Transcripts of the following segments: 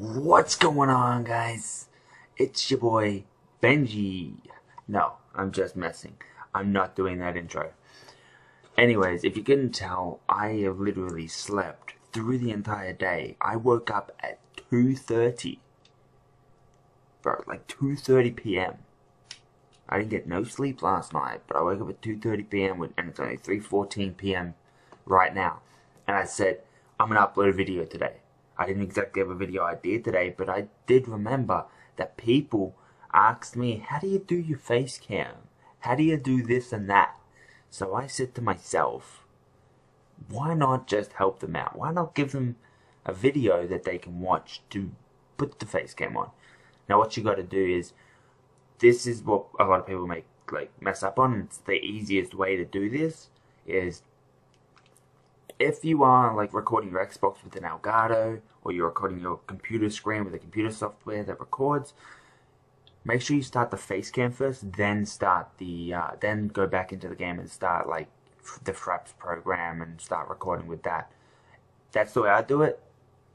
What's going on, guys? It's your boy Benjeyy. No, I'm just messing. I'm not doing that intro. Anyways, if you couldn't tell, I have literally slept through the entire day. I woke up at 2:30. Bro, like 2:30 p.m. I didn't get no sleep last night, but I woke up at 2:30 p.m. and it's only 3:14 p.m. right now. And I said, I'm going to upload a video today. I didn't exactly have a video idea today, but I did remember that people asked me, how do you do your face cam? How do you do this and that? So I said to myself, why not just help them out? Why not give them a video that they can watch to put the face cam on? Now what you got to do is, this is what a lot of people mess up on. It's the easiest way to do this is, if you are recording your Xbox with an Elgato, or you're recording your computer screen with a computer software that records, make sure you start the Facecam first, then start the then go back into the game and start the Fraps program and start recording with that. That's the way I do it.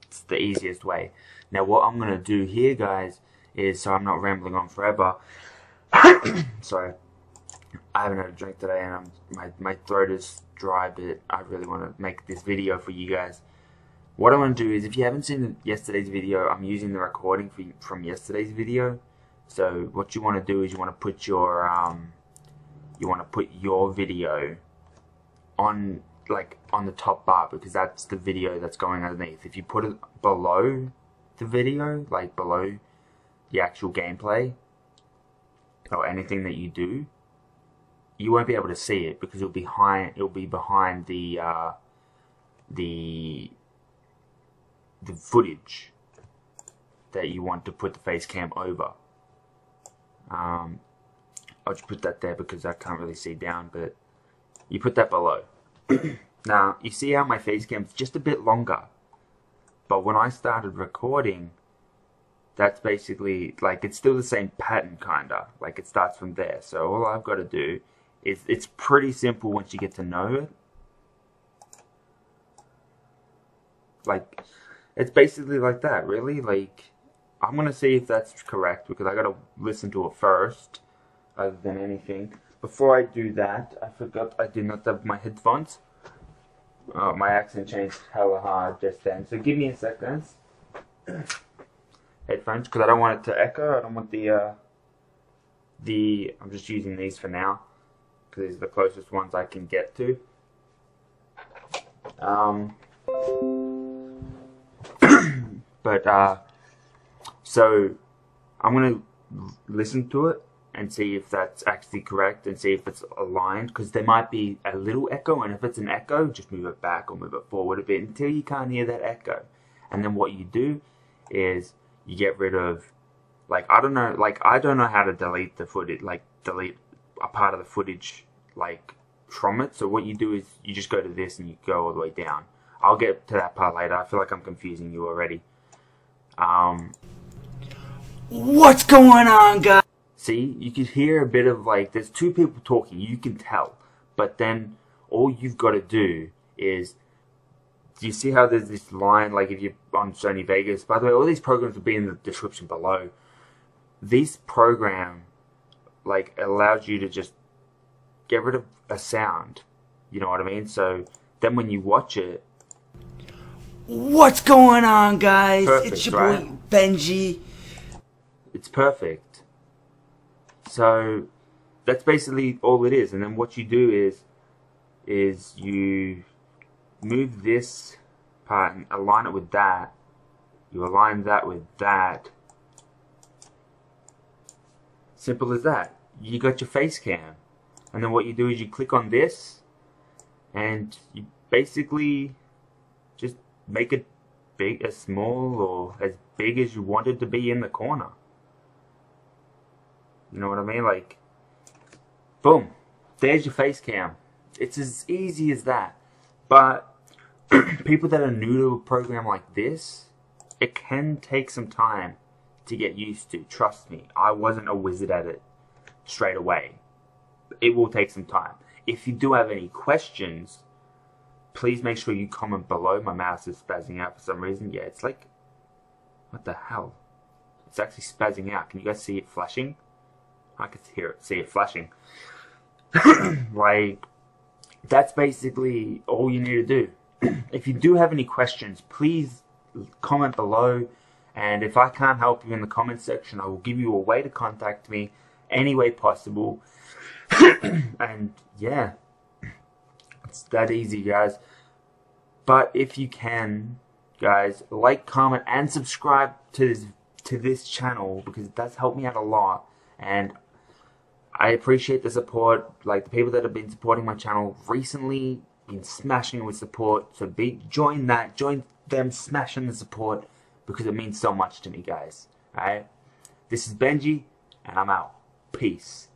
It's the easiest way. Now what I'm gonna do here, guys, is, so I'm not rambling on forever. Sorry, I haven't had a drink today, and my throat is dry, but I really want to make this video for you guys. What I want to do is, if you haven't seen yesterday's video, I'm using the recording from yesterday's video. So what you want to do is you want to put your video on on the top bar, because that's the video that's going underneath. If you put it below the video, below the actual gameplay or anything that you do, you won't be able to see it, because it'll be behind the footage that you want to put the face cam over. I'll just put that there because I can't really see down, but you put that below. Now you see how my face cam's just a bit longer, but when I started recording, that's basically it's still the same pattern, kinda. It starts from there. So all I've got to do is, it's pretty simple once you get to know it. It's basically like that, really. I'm gonna see if that's correct, because I gotta listen to it first, other than anything. Before I do that, I forgot I did not have my headphones. My accent changed hella hard just then. So give me a second. Headphones, because I don't want it to echo. I don't want I'm just using these for now, because these are the closest ones I can get to. So I'm gonna listen to it and see if that's actually correct, and see if it's aligned, because there might be a little echo, and if it's an echo, just move it back or move it forward a bit until you can't hear that echo. And then what you do is you get rid of, I don't know how to delete the footage, delete a part of the footage from it. So what you do is you just go to this and you go all the way down. I'll get to that part later. I feel like I'm confusing you already. What's going on, guys? See, you can hear a bit of there's two people talking, you can tell. But then all you've got to do is, do you see how there's this line, if you're on Sony Vegas? By the way, all these programs will be in the description below. This program allows you to just get rid of a sound. You know what I mean? So then when you watch it, what's going on, guys? Perfect, it's your boy Benjeyy. It's perfect. So that's basically all it is. And then what you do is you move this part and align it with that. You align that with that. Simple as that. You got your face cam. And then what you do is you click on this, and you basically just make it big, as small or as big as you want it to be in the corner. You know what I mean? Boom. There's your face cam. It's as easy as that. But people that are new to a program like this, it can take some time to get used to. Trust me, I wasn't a wizard at it straight away. It will take some time. If you do have any questions, please make sure you comment below. My mouse is spazzing out for some reason. Yeah, it's What the hell? It's actually spazzing out. Can you guys see it flashing? I can see it flashing. Like, that's basically all you need to do. If you do have any questions, please comment below. And if I can't help you in the comment section, I will give you a way to contact me any way possible. And yeah, it's that easy, guys. But if you can, guys, like, comment, and subscribe to this channel, because it does help me out a lot. And I appreciate the support. Like, the people that have been supporting my channel recently, been smashing with support. So join them smashing the support, because it means so much to me, guys. Alright? This is Benjey, and I'm out. Peace.